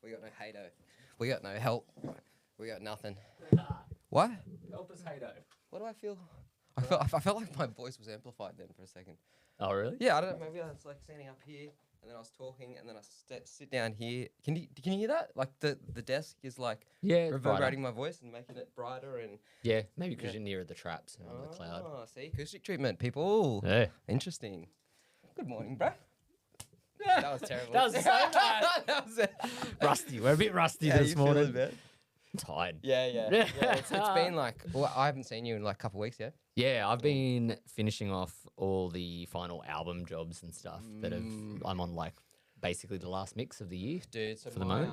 We got no hato. We got no help. We got nothing. What? Help us, hato. What do I feel? I felt like my voice was amplified then for a second. Oh, really? Yeah, I don't know. Maybe I was like standing up here, and then I was talking, and then I sit down here. Can you hear that? Like the desk is like reverberating my voice and making it brighter and Maybe because you're nearer the traps and the cloud. Oh, see, acoustic treatment, people. Yeah. Interesting. Good morning, bro. That was terrible. That was so bad. That was it. Rusty. We're a bit rusty How this you morning. feeling, man? I'm tired. Yeah. It's been like, well, I haven't seen you in like a couple of weeks yet. Yeah, I've been finishing off all the final album jobs and stuff that I'm on like basically the last mix of the year. Dude, so for the moment.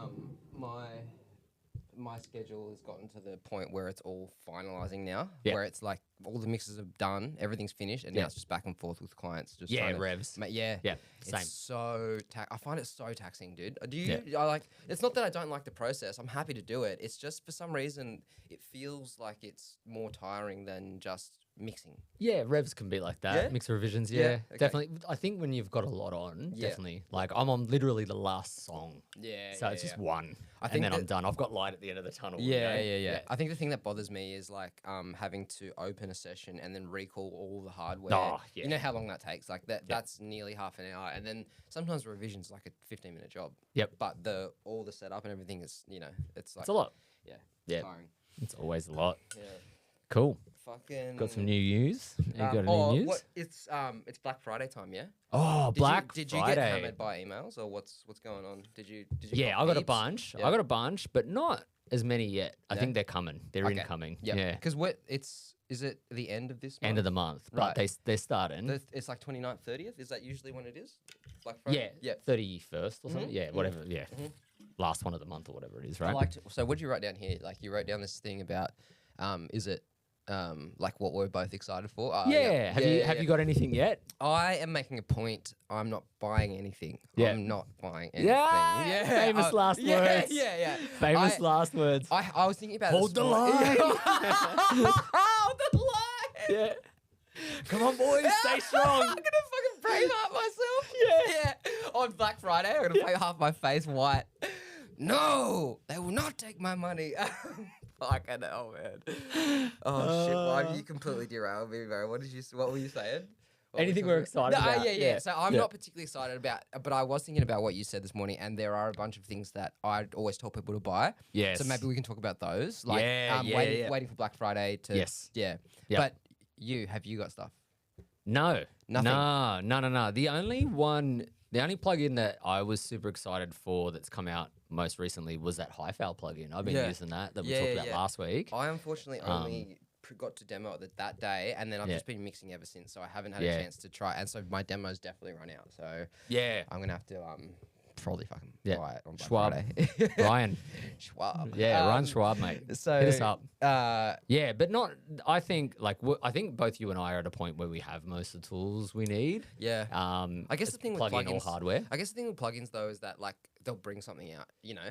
My schedule has gotten to the point where it's all finalizing now, Yeah. where it's like all the mixes are done, everything's finished, and now it's just back and forth with clients. Just trying to revs. Yeah, Yeah, same. It's so I find it so taxing, dude. Do you? I like. It's not that I don't like the process. I'm happy to do it. It's just for some reason it feels like it's more tiring than just mixing. Yeah, revs can be like that. Yeah? Mix revisions, Okay. definitely. I think when you've got a lot on, definitely. Like I'm on literally the last song. Yeah. So it's just one. I think and then I'm done. I've got light at the end of the tunnel. Yeah. I think the thing that bothers me is like having to open a session and then recall all the hardware. Oh, yeah. You know how long that takes? Like that's nearly half an hour. And then sometimes revision's like a 15-minute job. Yep. But all the setup and everything is, it's like... It's a lot. Yeah. Tiring. It's always a lot. Yeah. Cool. Fucking... Got some new news? You got any news? It's Black Friday time, yeah? Oh, Black Friday. Did you get hammered by emails or what's going on? Did you Yeah, I got a bunch. Yeah. I got a bunch, but not as many yet. I think they're coming. They're incoming. Yep. Yeah. Because is it the end of this month? End of the month, but they're starting. It's like 29th, 30th? Is that usually when it is? Black Friday? Yeah. 31st or something. Yeah, whatever. Yeah. Last one of the month or whatever it is, right? So what did you write down here? Like you wrote down this thing about, is it like what we're both excited for? Have you got anything yet? I am making a point. I'm not buying anything. Yeah. I'm not buying anything. Yeah. Famous last words. Yeah. Famous last words. I was thinking about Hold the line. Hold the line. Yeah. Come on, boys. Stay strong. I'm gonna fucking Braveheart myself. Yeah. On Black Friday, I'm gonna paint half my face white. No, they will not take my money. Fucking hell, man. Oh shit! Well, you completely derailed me, bro. What were you saying? Anything we're excited about? Yeah. So I'm not particularly excited about, but I was thinking about what you said this morning, and there are a bunch of things that I always tell people to buy. Yes. So maybe we can talk about those. Like, waiting for Black Friday to. Yes. Yeah. Yep. But have you got stuff? No. Nothing? No. The only plugin that I was super excited for that's come out most recently was that Hi-Fi plugin. I've been using that we talked about last week. I unfortunately only got to demo it that day, and then I've just been mixing ever since, so I haven't had a chance to try. And so my demo's definitely run out. So I'm gonna have to probably fucking buy it on Black Schwab. Friday. Ryan. Schwab. Yeah, Ryan Schwab, mate. So hit us up. But not. I think I think both you and I are at a point where we have most of the tools we need. Yeah. I guess the thing with plug-in plugins, or hardware. I guess the thing with plugins though is that like they'll bring something out,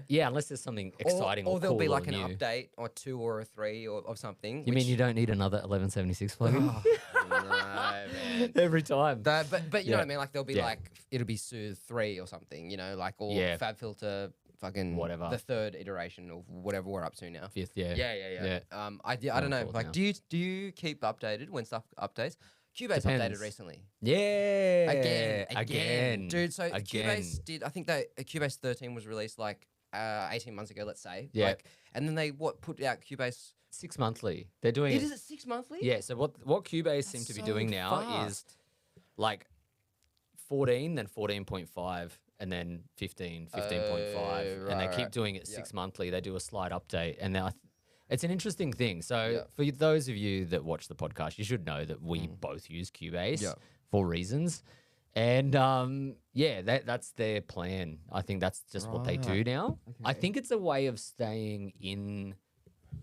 Yeah, unless there's something exciting or there'll cool be like or an new. update or 2 or a 3 or something. You mean you don't need another 1176 plugin? No, man. Every time. But you know what I mean? Like there'll be like it'll be Soothe 3 or something, like or Fab Filter fucking whatever. The 3rd iteration of whatever we're up to now. 5th, Yeah. I don't know. Like now. do you keep updated when stuff updates? Cubase Depends. updated recently. Yeah. Again. Dude, so Cubase did, I think that Cubase 13 was released like 18 months ago, let's say. Yeah. And then they put out Cubase 6 monthly. They're doing Is it 6 monthly? Yeah, so what Cubase seem to be doing now is like 14, then 14.5, and then 15, 15.5. And they keep doing it 6 monthly. They do a slight update. And now it's an interesting thing. So for those of you that watch the podcast, you should know that we both use Cubase for reasons. And that's their plan. I think that's just what they do now. Okay. I think it's a way of staying in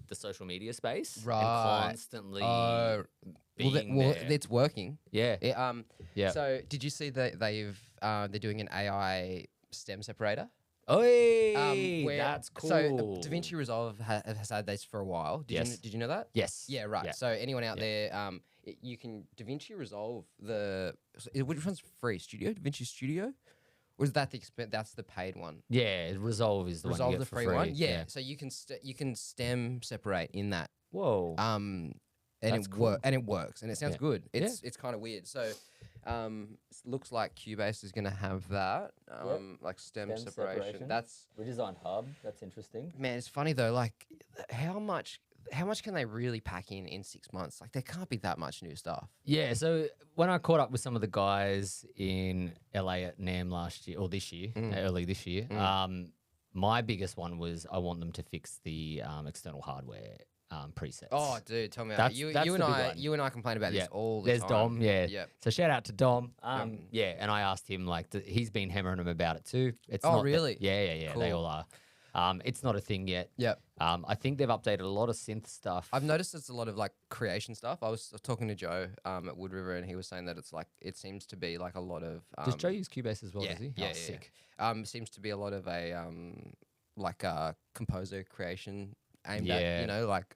the social media space and constantly being there. It's working. Yeah. So did you see that they're doing an AI stem separator? Oh, that's cool. So DaVinci Resolve has had this for a while. Did you know that? Yes. Yeah, right. Yeah. So anyone out there, you can DaVinci Resolve which one's free? DaVinci Studio Was that the that's the paid one? Yeah, Resolve is the one you get The for free free. one. Yeah. So you can stem separate in that. Whoa. And That's it cool. works and it sounds good. It's kind of weird. So it looks like Cubase is gonna have that. Like stem separation. That's redesigned hub. That's interesting. man, it's funny though, like how much can they really pack in 6 months? Like there can't be that much new stuff. Yeah, so when I caught up with some of the guys in LA at NAMM last year, or this year, early this year, my biggest one was I want them to fix the external hardware presets. Oh, dude, tell me That's you the big one. and I complain about this all the There's time. Dom, yeah. Yep. So shout out to Dom. Yeah, and I asked him, like, he's been hammering him about it too. It's Oh, not really? Yeah. Cool. They all are. It's not a thing yet. Yep. I think they've updated a lot of synth stuff. I've noticed it's a lot of like creation stuff. I was talking to Joe at Wood River, and he was saying that it's like it seems to be like a lot of. Does Joe use Cubase as well? Yeah, Does he? yeah, Oh, sick. Seems to be a lot of a like composer creation aimed at like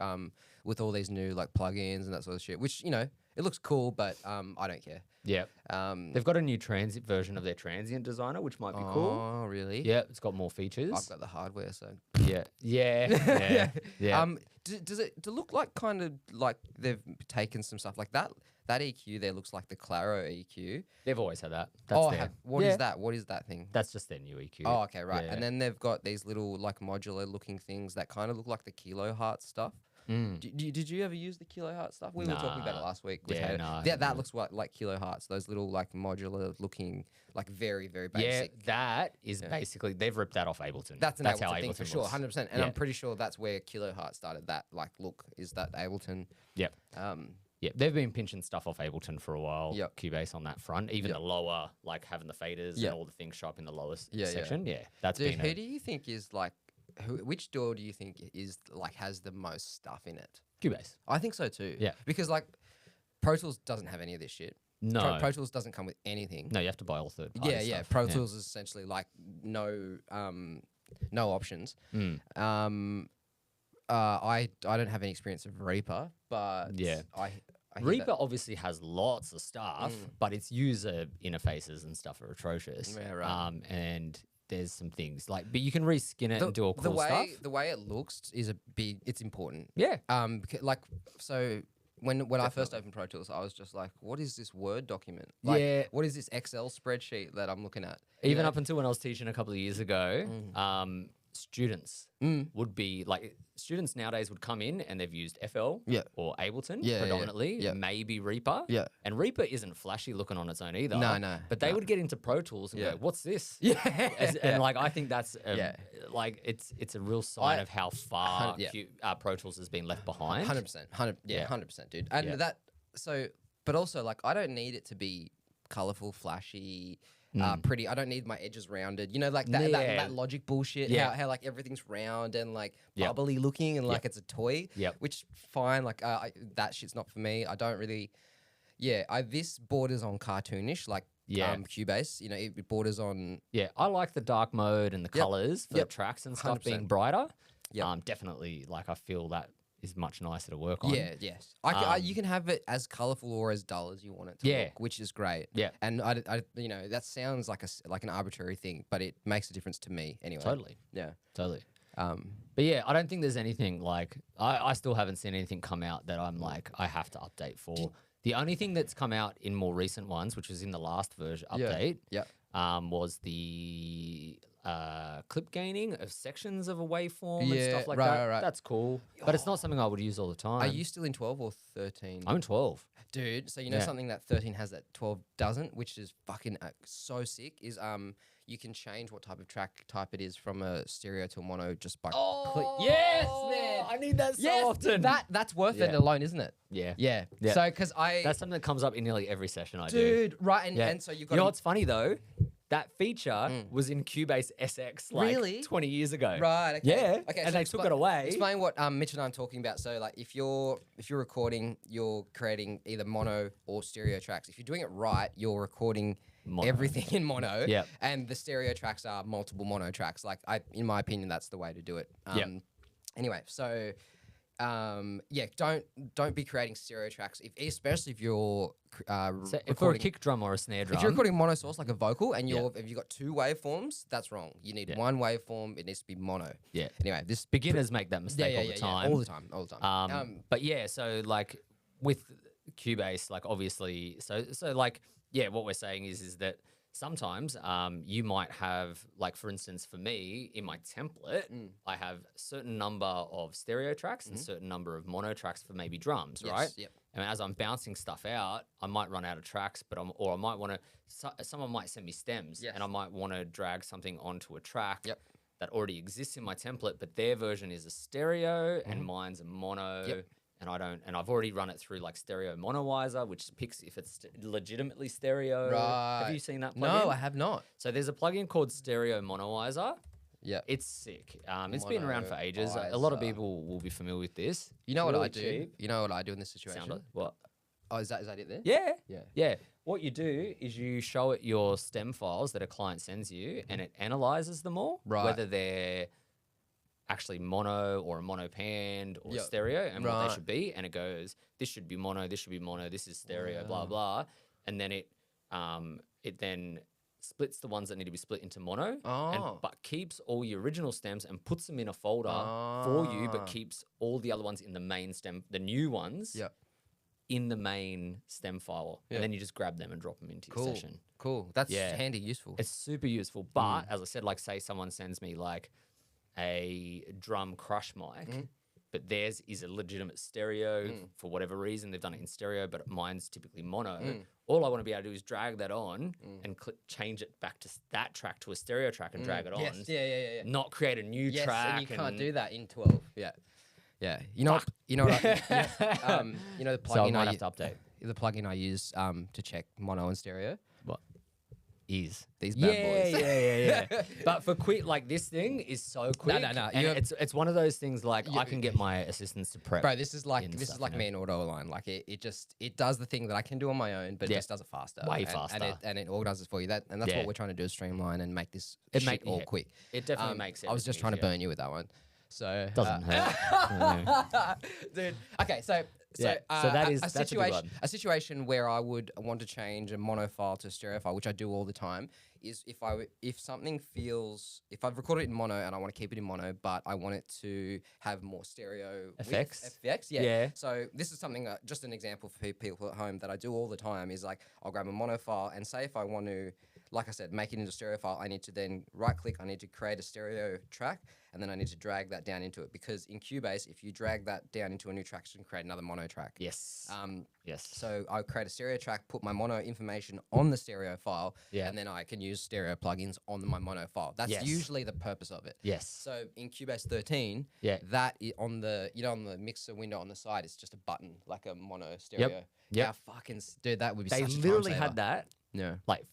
with all these new like plugins and that sort of shit. Which it looks cool, but I don't care. Yeah. They've got a new transit version of their transient designer, which might be cool. Oh, really? Yeah, it's got more features. I've got the hardware, so. Yeah. Does it look like kind of like they've taken some stuff like that? That EQ there looks like the Claro EQ. They've always had that. That's What is that? What is that thing? That's just their new EQ. Oh, okay, right. Yeah. And then they've got these little like modular looking things that kind of look like the Kilohertz stuff. Did you ever use the Kilohertz stuff? We were talking about it last week. That looks like Kilohertz. Those little like modular looking, like very very basic. Yeah, that is basically they've ripped that off Ableton. That's an Ableton thing for sure, was. 100%. And I'm pretty sure that's where Kilohertz started. That like look is that Ableton. Yep. Yeah, they've been pinching stuff off Ableton for a while. Yep. Cubase on that front, even the lower, like having the faders and all the things show up in the lowest section. Yeah, that's Dude, been. who do you think is like? Which DAW do you think is like has the most stuff in it? Cubase. I think so too. Yeah, because like Pro Tools doesn't have any of this shit. No, Pro Tools doesn't come with anything. No, you have to buy all third party stuff. Pro Tools is essentially like no options. I don't have any experience of Reaper, but I hear Reaper that. obviously has lots of stuff, but its user interfaces and stuff are atrocious. Yeah, right. And there's some things like, but you can reskin it and do all cool stuff. The way it looks is it's important. Yeah. Like so. When I first opened Pro Tools, I was just like, what is this Word document? Like, what is this Excel spreadsheet that I'm looking at? Even up until when I was teaching a couple of years ago, students would be like, students nowadays would come in and they've used FL or Ableton predominantly, maybe Reaper. Yeah. And Reaper isn't flashy looking on its own either. No. But they would get into Pro Tools and go, what's this? And like, I think that's like, it's a real sign of how far Pro Tools has been left behind. 100%. 100%, dude. And but also like, I don't need it to be colorful, flashy, pretty. I don't need my edges rounded. You know, like that Logic bullshit. Yeah. How like everything's round and like bubbly looking and like it's a toy. Yeah. Which fine. Like that shit's not for me. I don't really. Yeah. This borders on cartoonish. Like Cubase. You know, it borders on. Yeah. I like the dark mode and the colors for the tracks and stuff 100%. Being brighter. Yeah. Definitely. Like I feel that is much nicer to work on. Yeah, yes. You can have it as colorful or as dull as you want it to look, which is great. Yeah. And I that sounds like an arbitrary thing, but it makes a difference to me anyway. Totally. Yeah. Totally. But yeah, I don't think there's anything like I still haven't seen anything come out that I'm like I have to update for. The only thing that's come out in more recent ones, which was in the last version update, was the clip gaining of sections of a waveform and stuff like that. Right. That's cool. But it's not something I would use all the time. Are you still in 12 or 13? I'm in 12. Dude, so you know something that 13 has that 12 doesn't, which is fucking so sick, is you can change what type of track type it is from a stereo to a mono just by yes, man. I need that so often. That's worth it alone, isn't it? Yeah. So because that's something that comes up in nearly every session I do. Dude, right, and so you've got. You know what's funny though? That feature was in Cubase SX like 20 years ago. Right. Okay. Yeah. Okay. And they took it away. Explain what Mitch and I are talking about. So like if you're recording, you're creating either mono or stereo tracks. If you're doing it right, you're recording everything in mono. Yeah. And the stereo tracks are multiple mono tracks. Like in my opinion, that's the way to do it. Anyway, so yeah, don't be creating stereo tracks, especially if you're So if we're a kick drum or a snare drum, if you're recording mono source like a vocal and if you've got two waveforms, that's wrong. You need one waveform. It needs to be mono. Yeah. Anyway, this beginners make that mistake all the time. all the time, all the time. But yeah, so like with Cubase, like obviously, so like yeah, what we're saying is that sometimes you might have, like for instance, for me in my template, I have a certain number of stereo tracks and a certain number of mono tracks for maybe drums, right? Yep. And as I'm bouncing stuff out, I might run out of tracks, but I might want to. Someone might send me stems, and I might want to drag something onto a track that already exists in my template, but their version is a stereo and mine's a mono. And I don't, and I've already run it through like Stereo Monoizer, which picks if it's legitimately stereo. Right. Have you seen that plugin? No, I have not. So there's a plugin called Stereo Monoizer. Yeah, it's sick. It's been around for ages. A lot of people will be familiar with this. You know it's what really I do? cheap. You know what I do in this situation? What? Oh, is that it there? Yeah. What you do is you show it your stem files that a client sends you, and it analyzes them all, whether they're actually mono or a mono panned or stereo, and what they should be, and it goes, this should be mono, this should be mono, this is stereo, blah blah, and then it then splits the ones that need to be split into mono, but keeps all your original stems and puts them in a folder for you, but keeps all the other ones in the main stem, the new ones, in the main stem file, and then you just grab them and drop them into your session. Cool, that's handy, useful. It's super useful, but as I said, like say someone sends me like a drum crush mic, but theirs is a legitimate stereo for whatever reason. They've done it in stereo, but mine's typically mono. All I want to be able to do is drag that on and change it back to that track to a stereo track and drag it on. Yeah. Not create a new track. And you can't do that in 12. Yeah. You know what? You know the plugin So I might have to update. The plugin I use to check mono and stereo. What? Is these bad boys. Yeah. But for quick, like this thing is so quick. No. And it's one of those things like I can get my assistants to prep. Bro, this is like me and AudioAlign. Like it does the thing that I can do on my own, but it just does it faster. Way faster. And it organizes for you. That's what we're trying to do, is streamline and make this quick. It definitely makes it. I was just trying to burn you with that one. So doesn't hurt. Dude. Okay, so that's a situation where I would want to change a mono file to a stereo file, which I do all the time, is if I've recorded it in mono and I want to keep it in mono, but I want it to have more stereo effects. Yeah. So this is something, just an example for people at home that I do all the time, is like I'll grab a mono file and say if I want to, like I said, make it into a stereo file, I need to then right click, I need to create a stereo track, and then I need to drag that down into it, because in Cubase, if you drag that down into a new track, you can create another mono track. Yes. Yes. So I create a stereo track, put my mono information on the stereo file, and then I can use stereo plugins on my mono file. That's usually the purpose of it. Yes. So in Cubase 13, that on the on the mixer window on the side, it's just a button, like a mono stereo. Yep. Dude, that would be they such a time literally saver. had that. Yeah. Like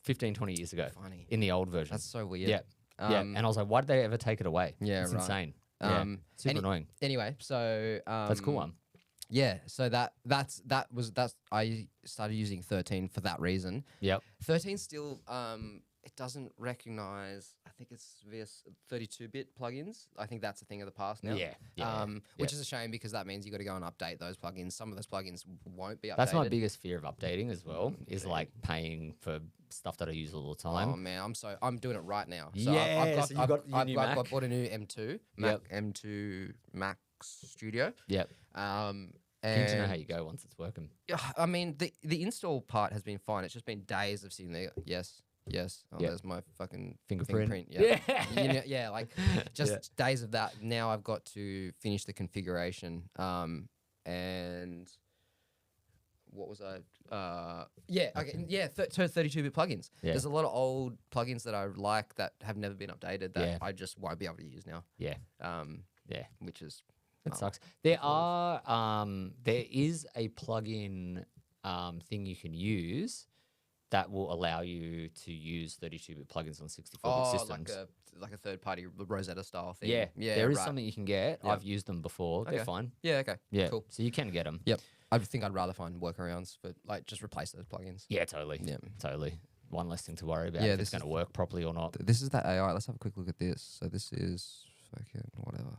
15, 20 years ago. Funny. In the old version. That's so weird. Yeah. And I was like, why did they ever take it away? Yeah, it's right. insane. Super annoying. Anyway, so that's a cool one. Yeah, so that's I started using 13 for that reason. Yep. 13 still it doesn't recognize, I think it's via 32-bit plugins. I think that's a thing of the past now. Which is a shame, because that means you got to go and update those plugins. Some of those plugins won't be updated. That's my biggest fear of updating as well, is like paying for stuff that I use all the time. Oh man, I'm doing it right now. So I've bought a new M2 M2 Mac Studio. Yep. Keen to know how you go once it's working. I mean, the install part has been fine. It's just been days of sitting there. Yes. Oh, there's my fucking fingerprint. Yeah. Like just days of that. Now I've got to finish the configuration. And what was I? So 32-bit plugins. Yeah. There's a lot of old plugins that I like that have never been updated that I just won't be able to use now. Yeah. Which is. It sucks. There is a plugin thing you can use that will allow you to use 32-bit plugins on 64-bit systems. Like a third-party Rosetta style thing. Yeah, there is something you can get. I've used them before. They're fine. Yeah, okay. Yeah, cool. So you can get them. Yep. I think I'd rather find workarounds for, like, just replace those plugins. Yeah, totally. Yeah, totally. One less thing to worry about. Yeah, if it's going to work properly or not. This is that AI. Let's have a quick look at this. So this is fucking whatever.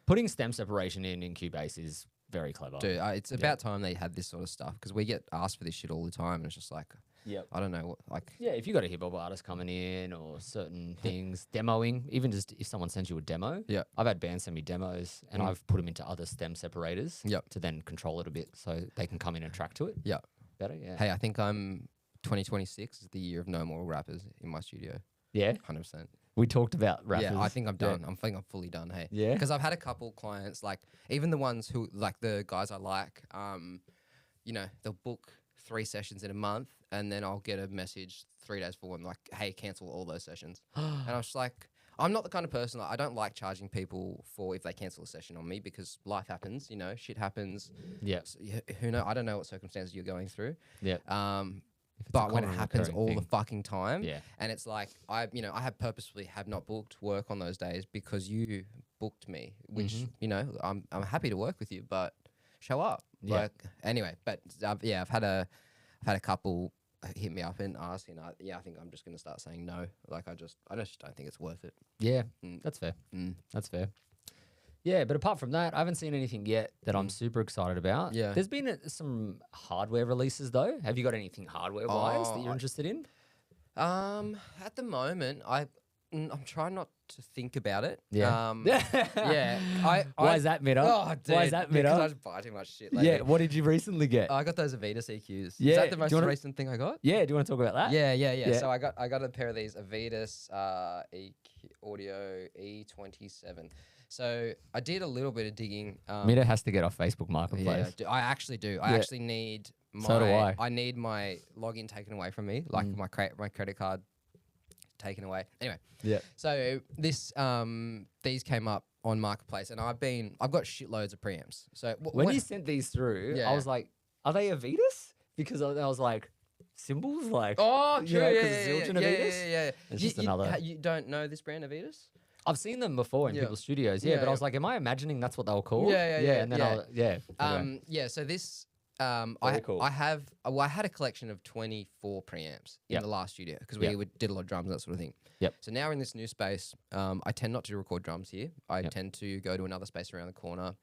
putting stem separation in Cubase is very clever. Dude, it's about time they had this sort of stuff because we get asked for this shit all the time, and it's just like, I don't know, if you got a hip hop artist coming in or certain things, demoing, even just if someone sends you a demo. Yeah. I've had bands send me demos and I've put them into other stem separators to then control it a bit so they can come in and track to it. Yeah. Better, yeah. Hey, I think 2026 is the year of no more rappers in my studio. Yeah. 100%. We talked about rappers. Yeah, I think I'm done. I think I'm fully done. Hey. Yeah. Because I've had a couple clients, like even the ones who, like the guys I like, you know, they'll book 3 sessions in a month, and then I'll get a message 3 days before, and like, hey, cancel all those sessions. And I was like, I'm not the kind of person, I don't like charging people for if they cancel a session on me, because life happens, you know, shit happens. Yeah. So, who knows? I don't know what circumstances you're going through. Yeah. But when it happens all the fucking time, Yeah. and it's like I have purposefully have not booked work on those days because you booked me, which you know I'm happy to work with you, but show up. Yeah. Like anyway, but I've had a couple hit me up and ask, and I think I'm just gonna start saying no. Like I just don't think it's worth it. Yeah, that's fair. That's fair. Yeah, but apart from that, I haven't seen anything yet that I'm super excited about. Yeah. There's been some hardware releases though. Have you got anything hardware-wise that you're interested in? At the moment, I'm trying not to think about it. Yeah. Yeah. Why is that, Mitta? Oh, dude. Why is that, Mitta? Because I just buy too much shit lately. Yeah, what did you recently get? I got those Avitas EQs. Yeah. Is that the most Do you wanna- recent thing I got? Yeah, do you want to talk about that? Yeah. So I got a pair of these Avitas Audio E27. So I did a little bit of digging. Mitta has to get off Facebook Marketplace. Yeah, I actually do. I actually need my. So do I. I need my login taken away from me, like my credit card taken away. Anyway. Yeah. So this these came up on Marketplace, and I've got shitloads of preamps. So When you sent these through, Yeah. I was like, are they Avitas? Because I was like, symbols? Like, oh, you true, know, 'cause yeah, it's Zildjian Avitas? yeah. It's just another. You don't know this brand Avitas? I've seen them before in Yeah. people's studios, Yeah, but I yeah. was like, am I imagining that's what they were called? Yeah, and then anyway. So this Very cool. I had a collection of 24 preamps in Yep. the last studio because Yep. we did a lot of drums and that sort of thing. Yep. So now in this new space, I tend not to record drums here. I tend to go to another space around the corner.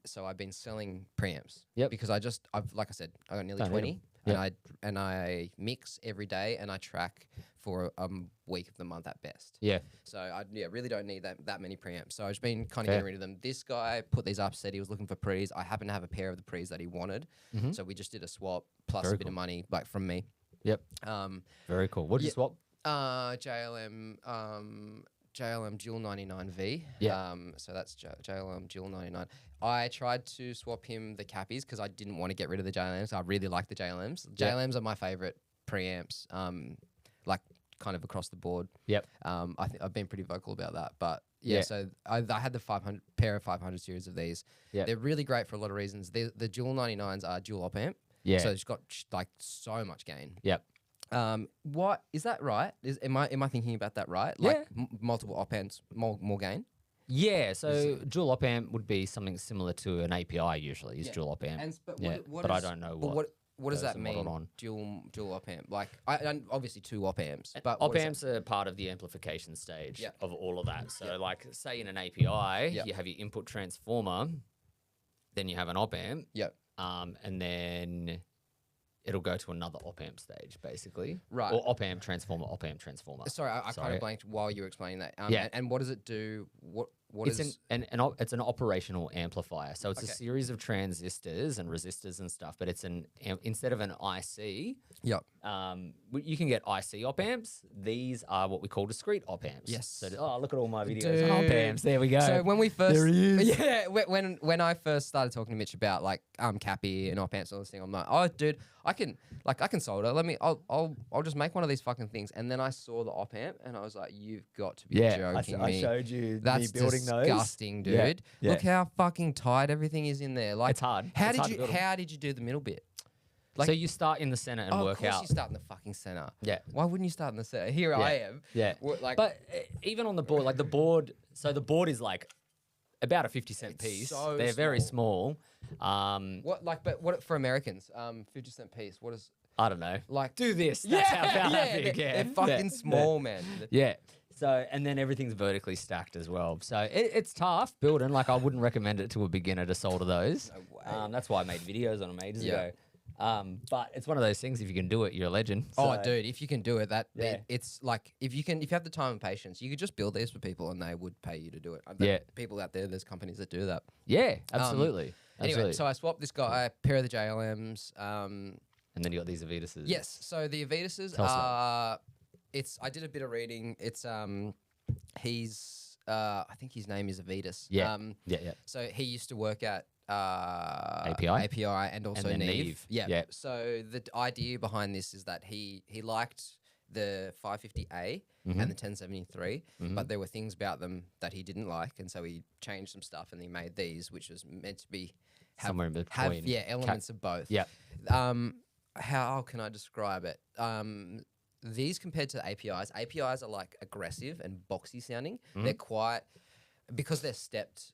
So I've been selling preamps. Yep. Because I've like I said, I got nearly Don't need 20, and I mix every day, and I track for a week of the month at best. Yeah. So I really don't need that many preamps. So I've just been kind of Fair. getting rid of them. This guy put these up, said he was looking for pre's. I happen to have a pair of the pre's that he wanted. So we just did a swap plus Very a bit of money like from me. Yep. Um, Very cool. What did you swap? JLM Dual 99V. Yeah. So that's JLM Dual 99. I tried to swap him the Cappies because I didn't want to get rid of the JLMs. I really like the JLMs. Yeah. JLMs are my favorite preamps, like kind of across the board. Yep. I think I've been pretty vocal about that. But yeah, Yeah. so I had the 500 pair of 500 series of these. Yep. They're really great for a lot of reasons. The Dual 99s are dual op amp. Yeah. So it's got like so much gain. Yep. What is that right? Am I thinking about that right? Like multiple op amps, more gain. Yeah, so dual op amp would be something similar to an API usually, is dual op amp. But I don't know what does those that are modeled mean? on. Dual op amp. Like and obviously 2 op amps, but Op amps are part of the amplification stage Yeah. of all of that. So like say in an API, you have your input transformer, then you have an op amp, Yep. and then it'll go to another op amp stage basically. Right. Or op amp transformer, op amp transformer. Sorry, I kind of blanked while you were explaining that. Yeah. And what does it do? What It's is? it's an operational amplifier. So it's a Okay. series of transistors and resistors and stuff, but it's instead of an IC, Yep. you can get IC op amps. These are what we call discrete op amps. Yes. So look at all my videos. Dude. Op amps. There we go. So when we first, There he is. yeah, when I first started talking to Mitch about like Cappy and op amps and all this thing, I'm like, oh, dude, I can solder. I'll just make one of these fucking things. And then I saw the op amp, and I was like, you've got to be joking I me. showed you That's me building those. disgusting, dude. Yeah, yeah. Look how fucking tight everything is in there. Like, It's hard. How It's hard to did you build 'em. how did you do the middle bit? So you start in the center and Of work course out. you start in the fucking center. Yeah. Why wouldn't you start in the center? Here I am. Yeah. Like, But even on the board, like the board, so the board is like about a 50-cent It's piece. so They're very small. what for Americans? 50-cent piece. What is I don't know. like? Do this. That's how big. they're fucking small, man. Yeah. So, and then everything's vertically stacked as well. So it's tough building. Like, I wouldn't recommend it to a beginner to solder those. No way. That's why I made videos on them ages ago. But it's one of those things. If you can do it, you're a legend. Oh, So, dude, if you can do it, it's like if you have the time and patience, you could just build these for people and they would pay you to do it. People out there, there's companies that do that. Yeah, absolutely. Anyway, so I swapped this guy a pair of the JLMs. And then you got these Avituses. Yes. So the Avituses are. I did a bit of reading. It's he's I think his name is Avitus. Yeah. So he used to work at API and also then Neve. Neve. Yeah. Yeah. So the idea behind this is that he liked the 550A and the 1073, but there were things about them that he didn't like, and so he changed some stuff and he made these, which was meant to be somewhere in between. Elements of both. Yeah. How can I describe it? These compared to APIs are like aggressive and boxy sounding. They're quite, because they're stepped.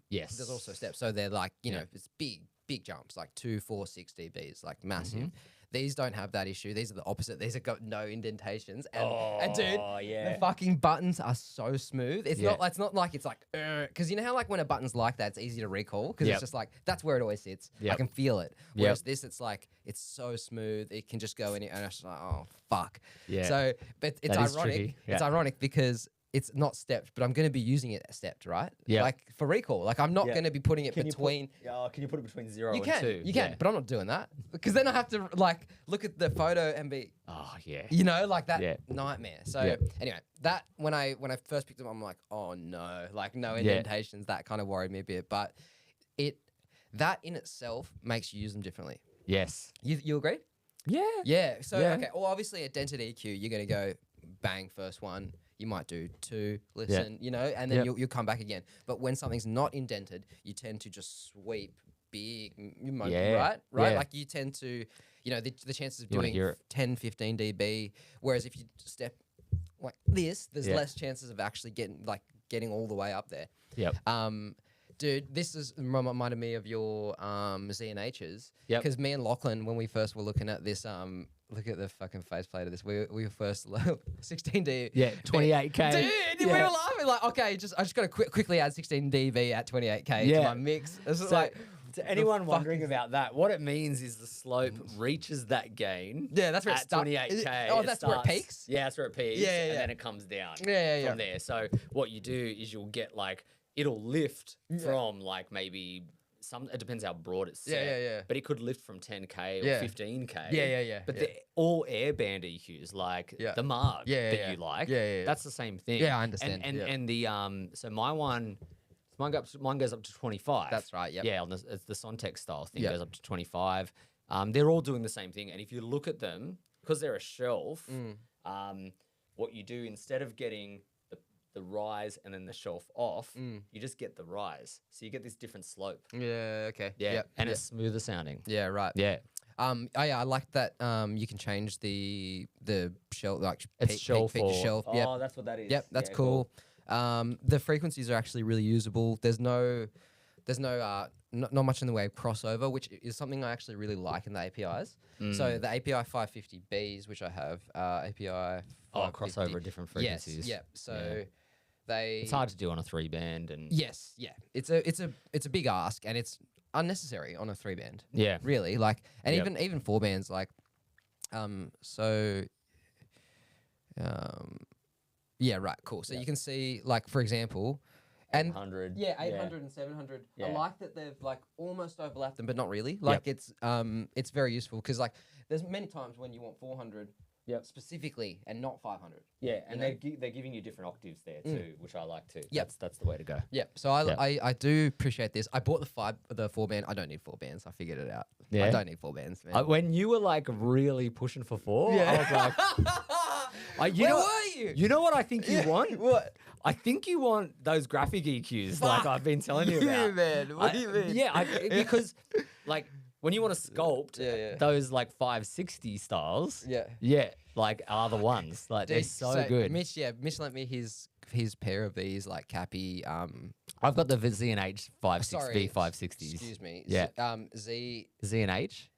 Yes. There's also steps, so they're like it's big jumps, like 2, 4, 6 dBs, like massive. These don't have that issue. These are the opposite. These have got no indentations, and dude, the fucking buttons are so smooth. It's not like it's like because you know how like when a button's like that, it's easy to recall because it's just like that's where it always sits. I can feel it. Whereas this, it's like it's so smooth. It can just go in, and it's like oh fuck. Yeah. So, but it's That is ironic. tricky. It's ironic because it's not stepped, but I'm going to be using it stepped, right? Yeah. Like for recall. Like I'm not going to be putting it between. Can you put it between 0 You and can, 2? you can, but I'm not doing that because then I have to like look at the photo and be, Oh yeah. you know, like that nightmare. So Yeah. anyway, that when I first picked them, I'm like, oh no, like no indentations. That kind of worried me a bit, but that in itself makes you use them differently. Yes. You agree? Yeah. Yeah. So okay. Well, obviously a dented EQ, you're gonna go bang first one. You might do 2, listen, you know, and then you'll come back again. But when something's not indented, you tend to just sweep big, right? Yeah. Like you tend to, you know, the chances of doing hear it. 10, 15 dB, whereas if you step like this, there's less chances of actually getting all the way up there. Yep. Dude, this is reminded me of your Z&H's. Yep. Because me and Lachlan, when we first were looking at this, look at the fucking faceplate of this. We were first 16D. Yeah, 28K. Dude, we were laughing like, okay, I just got to quickly add 16 dB at 28K to my mix. It's So, like, to anyone wondering about that, what it means is the slope reaches that gain. Yeah, that's where it at starts. 28K. Oh, that's where it peaks? Yeah, that's where it peaks. Yeah. And then it comes down from there. So what you do is you'll get like, it'll lift from like maybe it depends how broad it's set. Yeah. But it could lift from 10K or 15K. Yeah. But the all airband EQs, like the Marg that you like, that's the same thing. Yeah, I understand. And the so mine goes up to 25. That's right. Yep. Yeah, it's the Sontec style thing goes up to 25. They're all doing the same thing, and if you look at them, because they're a shelf, what you do instead of getting the rise and then the shelf off, you just get the rise, so you get this different slope. Yeah. Okay. Yeah, and it's smoother sounding. Yeah. Right. Yeah. I like that. You can change the shelf, like It's shelf peak to or shelf. oh, that's what that is. Yep, that's cool. The frequencies are actually really usable. There's not much in the way of crossover, which is something I actually really like in the APIs. So the API 550Bs, which I have, API 550, crossover different frequencies. Yes, So it's hard to do on a 3-band, and it's a big ask, and it's unnecessary on a 3-band. Yeah, really, like, and even 4 bands, like, yeah, right, cool. So you can see, like, for example, and 800. 800 and 700. I like that they've like almost overlapped them, but not really. Like it's very useful because like there's many times when you want 400 specifically and not 500. Yeah, and they're giving you different octaves there too, which I like too. Yep. That's the way to go. Yeah. So I do appreciate this. I bought the 4-band. I don't need 4 bands. I figured it out. Yeah. I don't need 4 bands, man. When you were like really pushing for 4, I was like, Where were you? You know what I think you want? What? I think you want those graphic EQs, like I've been telling you about. Man. What do you mean? Yeah, because like when you want to sculpt those like 560 styles, like are the ones. Like they're so good. Mitch lent me his pair of these like Cappy. I've got the Z&H 560s. Excuse me. Yeah. Z and H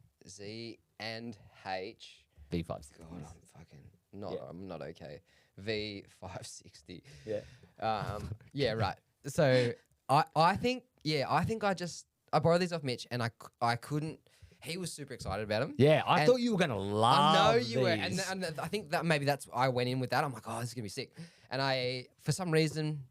and H V560. God, I'm fucking I'm not okay. V560. Yeah. Yeah, right. So I think I borrowed these off Mitch, and I couldn't. He was super excited about them. Yeah, I And thought you were gonna love. I know you were, these. and I think that maybe I went in with that. I'm like, oh, this is gonna be sick. And for some reason,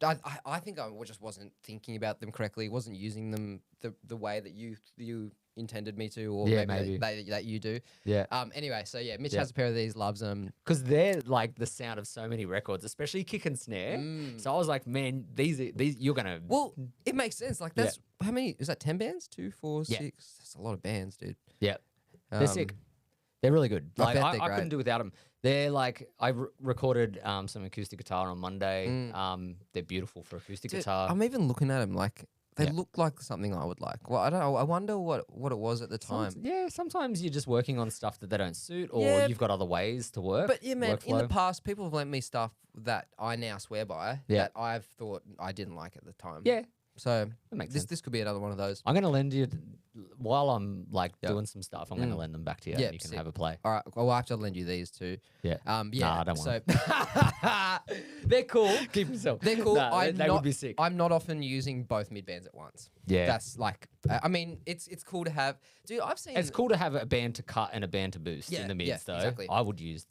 I think I just wasn't thinking about them correctly. Wasn't using them the way that you intended me to, or maybe that you do. Yeah. Anyway, so yeah, Mitch has a pair of these, loves them. Because they're like the sound of so many records, especially kick and snare. So I was like, man, these you're gonna. Well, it makes sense. Like that's how many? Is that 10 bands? 2, 4, 6. That's a lot of bands, dude. Yeah, they're sick. They're really good. Like I couldn't do without them. They're like I recorded some acoustic guitar on Monday. They're beautiful for acoustic guitar. I'm even looking at them like. They look like something I would like. Well, I don't know. I wonder what it was at the time. Sometimes you're just working on stuff that they don't suit, or you've got other ways to work. But yeah, man, in the past, people have lent me stuff that I now swear by that I've thought I didn't like at the time. Yeah. So that makes sense. This could be another one of those. I'm going to lend you, while I'm like doing some stuff, I'm going to lend them back to you and you can have a play. All right. Well, I have to lend you these too. Yeah. Nah, I don't want them. They're cool. Keep yourself. They're cool. Nah, they would be sick. I'm not often using both mid bands at once. Yeah. That's like, I mean, it's cool to have. Dude, I've seen. It's cool to have a band to cut and a band to boost in the mids, though. Exactly. I would use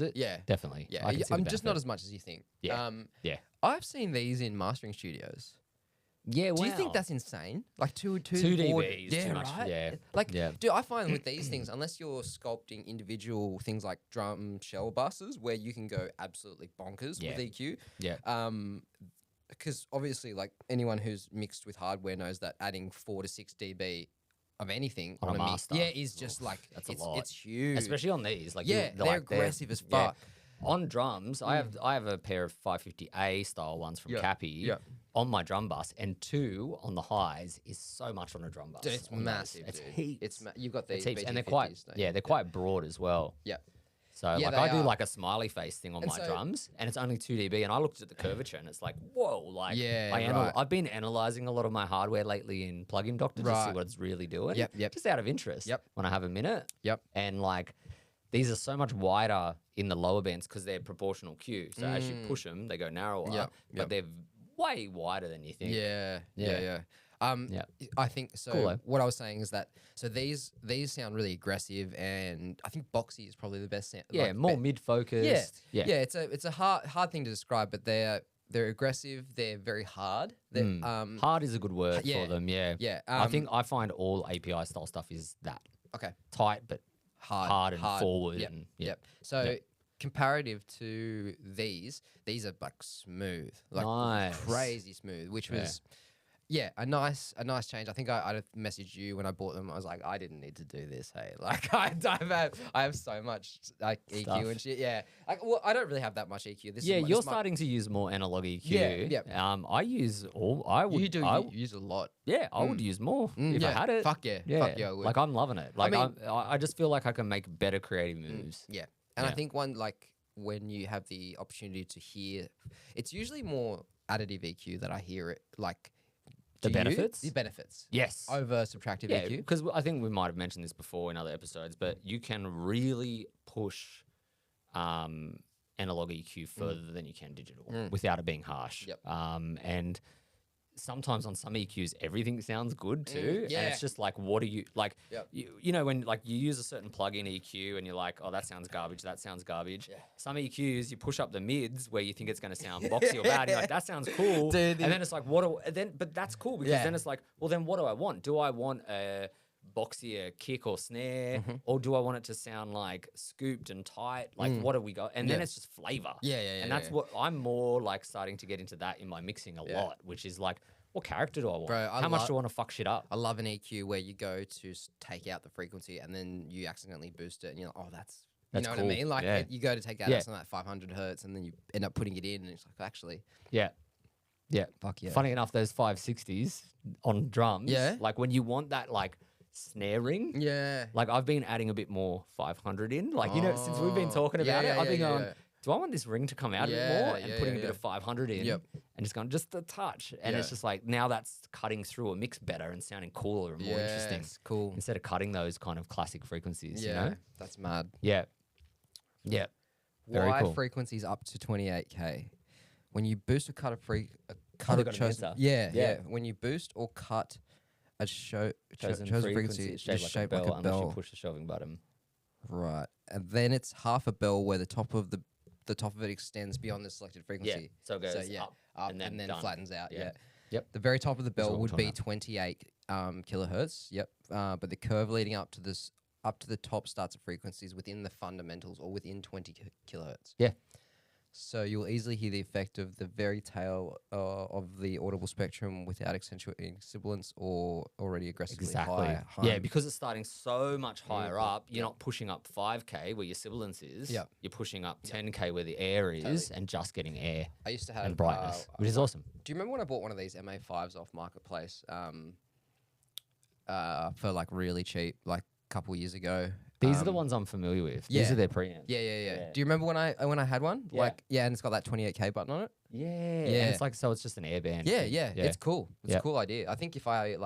it. Yeah. Definitely. Yeah. I'm just not as much as you think. Yeah. Yeah. I've seen these in mastering studios. Yeah, Do you think that's insane? Like two dBs, yeah, too much. right? Yeah. Like, dude, I find with these things, unless you're sculpting individual things like drum shell buses, where you can go absolutely bonkers with EQ. Yeah. Because obviously, like anyone who's mixed with hardware knows that adding 4 to 6 dB of anything on a mix, is just like that's a lot. It's huge, especially on these. Like, they're aggressive as fuck. Yeah. On drums, I have a pair of 550A style ones from Cappy on my drum bus, and 2 on the highs is so much on a drum bus. Dude, it's massive. It's dude. heaps. You've got these, and they're quite they're quite broad as well. Yeah. So like I do like a smiley face thing on my drums, and it's only 2 dB, and I looked at the curvature and it's like, whoa, like I've been analyzing a lot of my hardware lately in Plugin Doctor to see what it's really doing. Yep. Just out of interest. Yep. When I have a minute. Yep. And like these are so much wider in the lower bands because they're proportional Q. So as you push them, they go narrower, but they're way wider than you think. Yeah. I think so. Cool, what I was saying is that these sound really aggressive, and I think boxy is probably the best sound. Yeah, like, more mid-focused. Yeah. It's a hard thing to describe, but they're aggressive. They're very hard. Hard is a good word for them. Yeah. Yeah. I find all API style stuff is that. Okay. Tight but hard and forward. Yep. And, So comparative to these are like smooth, like crazy smooth, which was a nice change. I think I messaged you when I bought them. I was like, I didn't need to do this. Hey, like I have so much like EQ and shit. Yeah, I don't really have that much EQ. You're starting to use more analog EQ. Yeah. I use all. I would. You use a lot. Yeah, I would use more if I had it. Fuck yeah. Fuck yeah, I would. Like I'm loving it. Like I just feel like I can make better creative moves. Yeah, and I think when you have the opportunity to hear, it's usually more additive EQ that I hear it like. The benefits? The benefits. Yes. Over subtractive EQ. Because I think we might have mentioned this before in other episodes, but you can really push analog EQ further than you can digital without it being harsh. Yep. And sometimes on some EQs, everything sounds good too. And it's just like, what are you, like, you know, when like you use a certain plug-in EQ and you're like, oh, that sounds garbage, that sounds garbage. Yeah. Some EQs, you push up the mids where you think it's going to sound boxy or bad. And you're like, that sounds cool. Dude, and then it's like, but that's cool because then it's like, well, then what do I want? Do I want a boxier kick or snare, or do I want it to sound like scooped and tight? Like, what do we got? And then it's just flavor. And that's what I'm more like starting to get into that in my mixing a lot, which is like, what character do I want? Bro, How much do I want to fuck shit up? I love an EQ where you go to take out the frequency and then you accidentally boost it and you're like, oh, that's you know cool. what I mean? Like you go to take out something like 500 hertz and then you end up putting it in and it's like, actually. Yeah. Fuck yeah. Funny enough, those 560s on drums, like when you want that like snaring. Yeah. Like I've been adding a bit more 500 in. Like, you know, since we've been talking about it, I've been going, do I want this ring to come out a bit more? And putting a bit of 500 in and just going just a touch. And it's just like, now that's cutting through a mix better and sounding cooler and more interesting. It's cool. Instead of cutting those kind of classic frequencies, you know? That's mad. Yeah. Very why cool. frequencies up to 28K? When you boost or cut a they cut got a an chosen, answer. yeah. Yeah. When you boost or cut a chosen Chosen frequency, is just shaped like a unless bell. you push the shelving button. Right, and then it's half a bell where the top of it extends beyond the selected Yeah, frequency. so it goes up and then done. flattens out. Yeah. Yeah. Yep. The very top of the That's what bell we're would talking be about. 28 kilohertz. Yep. But the curve leading up to the top starts at frequencies within the fundamentals or within 20 kilohertz. Yeah. So you'll easily hear the effect of the very tail of the audible spectrum without accentuating sibilance or already aggressively high. Yeah, because it's starting so much higher up, you're not pushing up 5K where your sibilance is. Yep. You're pushing up 10K where the air is and just getting air I used to have and brightness, which is awesome. Do you remember when I bought one of these MA5s off Marketplace for like really cheap, like a couple years ago? These are the ones I'm familiar with. These yeah. are their preamps. Yeah. Do you remember when I had one? Yeah. Like, and it's got that 28K button on it. Yeah. And it's like, so it's just an airband. Yeah. It's cool. It's Yeah. a cool idea. I think if I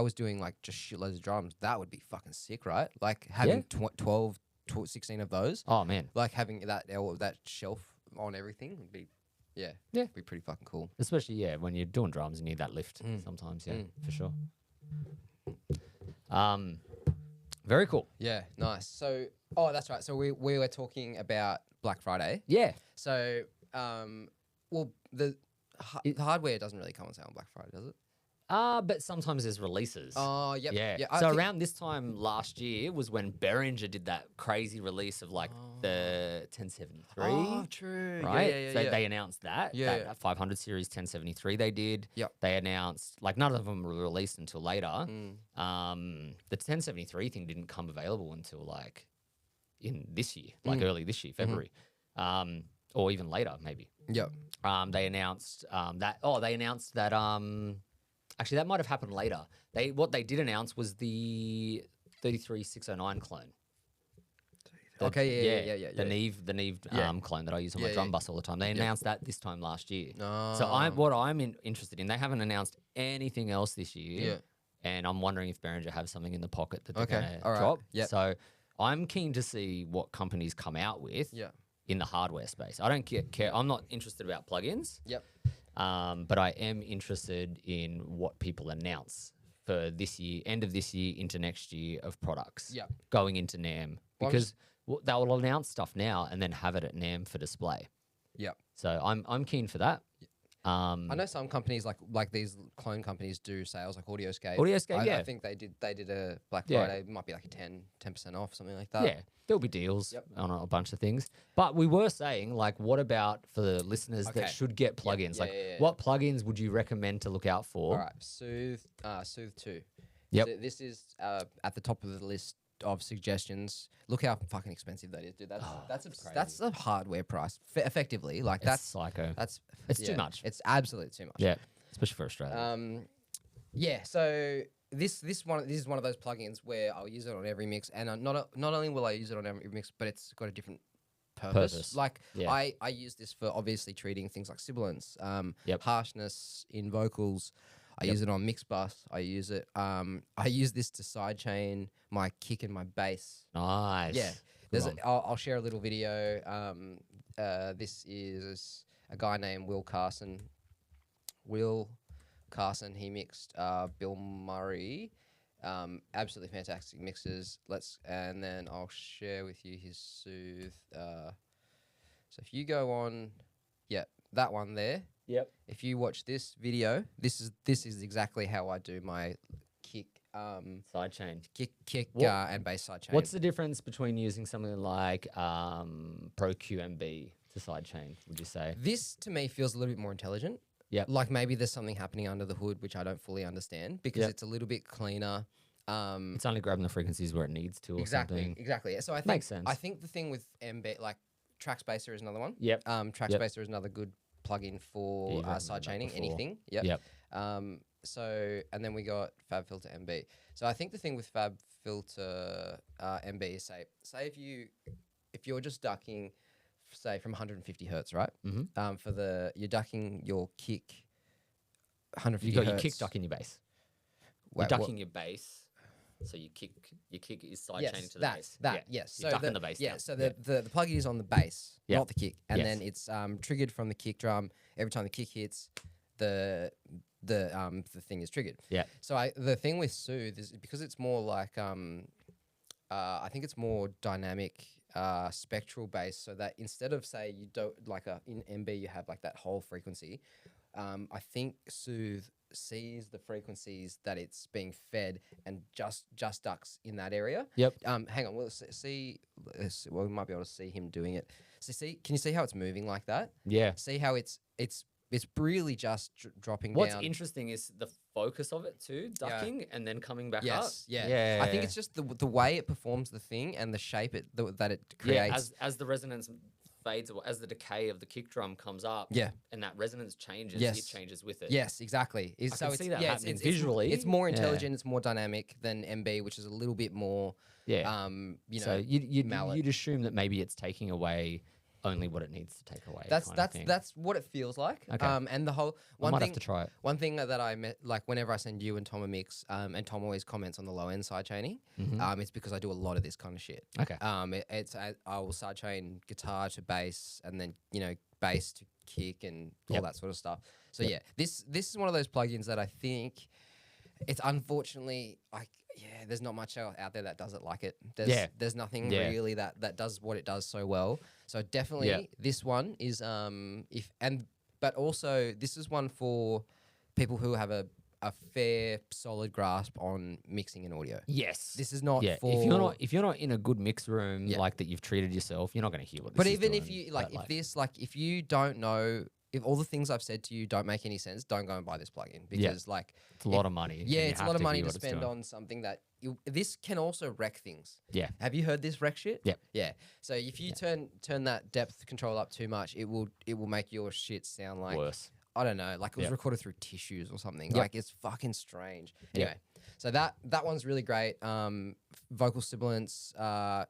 was doing like just shitloads of drums, that would be fucking sick, right? Like having 12, 16 of those. Oh, man. Like having that shelf on everything would be, be pretty fucking cool. Especially, when you're doing drums, you need that lift sometimes. Yeah, for sure. Very cool. Yeah, nice. So, that's right. So we were talking about Black Friday. Yeah. So, well, the hardware doesn't really come on sale on Black Friday, does it? But sometimes there's releases. Oh, yep. Yeah. So around this time last year was when Behringer did that crazy release of like the 1073. Oh, true. Right? Yeah. So they announced that. Yeah. That 500 series 1073 they did. Yep. They announced, like none of them were released until later. The 1073 thing didn't come available until like in this year, like early this year, February. Or even later, maybe. Yep. They announced that actually, that might have happened later. What they did announce was the 33609 clone. Okay, yeah. The Neve clone that I use on my drum bus all the time. They announced that this time last year. Oh. So what I'm interested in, they haven't announced anything else this year. Yeah. And I'm wondering if Behringer have something in the pocket that they're Okay, going to all right, drop. yep. So I'm keen to see what companies come out with in the hardware space. I don't care. I'm not interested about plugins. Yep. But I am interested in what people announce for this year, end of this year into next year of products. Yep. Going into NAMM because they will announce stuff now and then have it at NAMM for display. Yep. So I'm keen for that. I know some companies like these clone companies do sales like Audioscape. Audioscape, I think they did a Black Friday. It might be like a 10% off, something like that. Yeah, there'll be deals on a bunch of things. But we were saying, like, what about for the listeners that should get plugins? What plugins would you recommend to look out for? All right, Soothe 2. Yep. So this is at the top of the list of suggestions. Look how fucking expensive that is, dude. That's a hardware price, effectively. Like It's that's psycho. It's too much. It's absolutely too much. Yeah, especially for Australia. So this is one of those plugins where I'll use it on every mix, and not only will I use it on every mix, but it's got a different purpose. Like I use this for obviously treating things like sibilance, harshness in vocals. I use it on mix bus. I use it. I use this to sidechain my kick and my bass. Nice. Yeah. I'll share a little video. This is a guy named Will Carson. He mixed Bill Murray. Absolutely fantastic mixes. And then I'll share with you his Soothe. So if you go on, that one there. Yep. If you watch this video, this is exactly how I do my kick, Sidechain. kick and bass sidechain. What's the difference between using something like Pro QMB to sidechain, would you say? This to me feels a little bit more intelligent. Yep. Like maybe there's something happening under the hood which I don't fully understand because it's a little bit cleaner. It's only grabbing the frequencies where it needs to or something. Exactly. So I think Makes sense. I think the thing with MB, like Trackspacer is another one. Yep. Trackspacer is another good plugin for sidechaining anything. Yep. So and then we got Fab Filter MB. So I think the thing with Fab Filter MB is say if you're just ducking, say from 150 hertz, right? Mm-hmm. You're ducking your kick 150 You got hertz. your kick ducking your bass. Wait, You're ducking your bass So your kick is side Yes, chaining to the that, bass. that, yes. You're ducking the bass Yeah, down. so the plug-in is on the bass, Yeah. not the kick. And Yes. then it's triggered from the kick drum. Every time the kick hits, the thing is triggered. Yeah. So the thing with Soothe is because it's more like I think it's more dynamic spectral bass, so that instead of say you don't like in MB you have like that whole frequency, I think Soothe sees the frequencies that it's being fed and just ducks in that area. Yep. Hang on, we'll see. Well, we might be able to see him doing it. So can you see how it's moving like that? Yeah. See how it's really just dropping What's down. interesting is the focus of it too, ducking and then coming back up. Yes, yeah. Yeah. I think it's just the way it performs the thing and the shape that it creates. Yeah, as the resonance fades, as the decay of the kick drum comes up, Yeah. and that resonance changes, Yes. it changes with it. Yes, exactly. I can see that happening visually. It's more Yeah. intelligent. It's more dynamic than MB, which is a little bit more. Yeah. You know, So mallet. you'd assume that maybe it's taking away only what it needs to take away. That's kind of thing. that's what it feels like. Okay. And the whole I might have to try it. One thing that I met, like whenever I send you and Tom a mix, and Tom always comments on the low end side chaining. It's because I do a lot of this kind of shit. Okay. I will side chain guitar to bass, and then bass to kick and all that sort of stuff. So yeah, this is one of those plugins that I think it's unfortunately there's not much out there that does it like it. There's nothing really that does what it does so well. So definitely this one is but also this is one for people who have a fair solid grasp on mixing and audio. Yes. This is not for if you're not in a good mix room like that you've treated yourself, you're not going to hear what this But is even doing. if you if you don't know, if all the things I've said to you don't make any sense, don't go and buy this plugin because it's a lot of money. and Yeah, you it's a have lot of to money hear to what it's spend doing. on something that this can also wreck things. Yeah. Have you heard this wreck shit? Yep. Yeah. So if you turn that depth control up too much, it will make your shit sound like Worse. I don't know, like it was recorded through tissues or something. Like it's fucking strange. Anyway, so that one's really great. Vocal sibilants,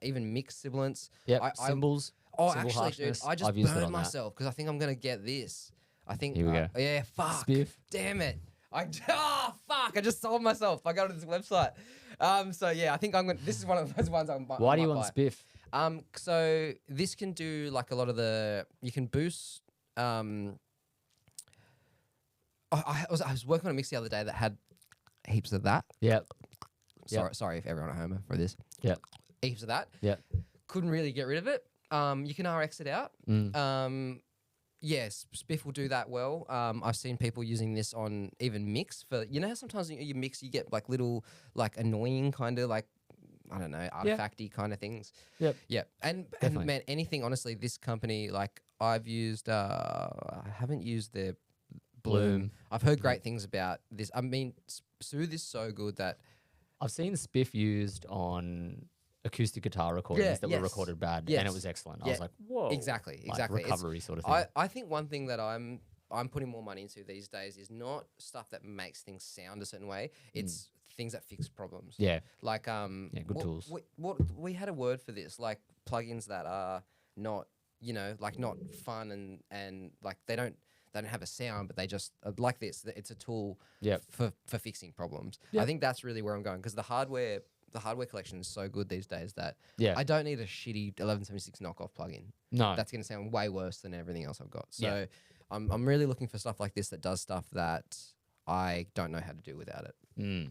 even mixed sibilants. Yeah. Cymbals. Oh, cymbal actually, dude, harshness. I just I've used it burned on that. myself because I think I'm gonna get this. I think. Here we go. Yeah, fuck. Spiff. Damn it. Fuck! I just sold myself. I got to this website. So yeah, I think I'm gonna. This is one of those ones I'm. Why do you want Spiff? So this can do like a lot of you can boost. I was working on a mix the other day that had heaps of that. Yep. Sorry if everyone at home for this. Yep. Heaps of that. Yep. Couldn't really get rid of it. You can RX it out. Yes, Spiff will do that well. I've seen people using this on even mix for, how sometimes you mix, you get like little, like annoying kind of like, I don't know, artifacty kind of things. Yep. Yeah. And man, anything, honestly, this company, like I've used, I haven't used their Bloom. I've heard great things about this. I mean, Soothe is so good that. I've seen Spiff used on acoustic guitar recordings that were recorded bad, and it was excellent. I was like, whoa. Exactly. Like recovery sort of thing. I think one thing that I'm putting more money into these days is not stuff that makes things sound a certain way. It's things that fix problems. Yeah. Like good tools. We had a word for this, like plugins that are not, like not fun and like they don't have a sound, but they just like this. It's a tool for fixing problems. Yep. I think that's really where I'm going because the hardware collection is so good these days that I don't need a shitty 1176 knockoff plugin. No. That's going to sound way worse than everything else I've got. So I'm really looking for stuff like this that does stuff that I don't know how to do without it.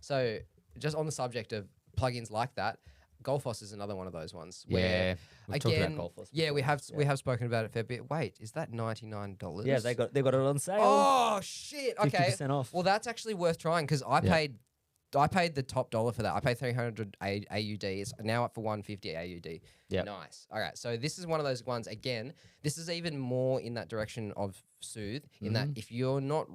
So just on the subject of plugins like that, Golfos is another one of those ones. Where, we've talked about Golfos. Yeah, we have spoken about it a fair bit. Wait, is that $99? Yeah, they got it on sale. Oh shit! Okay, 50% off. Well, that's actually worth trying because I paid the top dollar for that. I paid 300 AUD. It's now up for 150 AUD. Yeah, nice. All right, so this is one of those ones. Again, this is even more in that direction of Soothe. In that, if you're not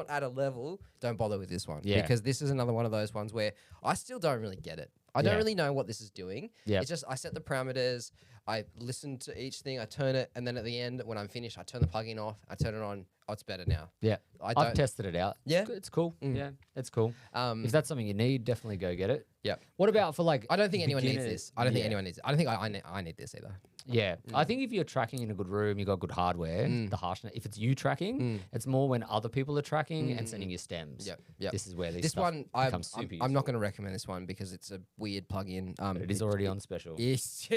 at a level, don't bother with this one. Yeah, because this is another one of those ones where I still don't really get it. I don't really know what this is doing. Yeah. It's just I set the parameters. I listen to each thing, I turn it, and then at the end, when I'm finished, I turn the plugin off, I turn it on. Oh, it's better now. Yeah. I've tested it out. Yeah? It's cool. Yeah, it's cool. If that's something you need, definitely go get it. Yeah. What about for like I don't think anyone needs beginners? this. I don't think anyone needs it. I don't think I need this either. Yeah. I think if you're tracking in a good room, you got good hardware, the harshness, if it's you tracking, it's more when other people are tracking and sending you stems. Yep. This is where This stuff one, becomes super I'm not going to recommend this one because it's a weird plugin. It is already on special. Yes.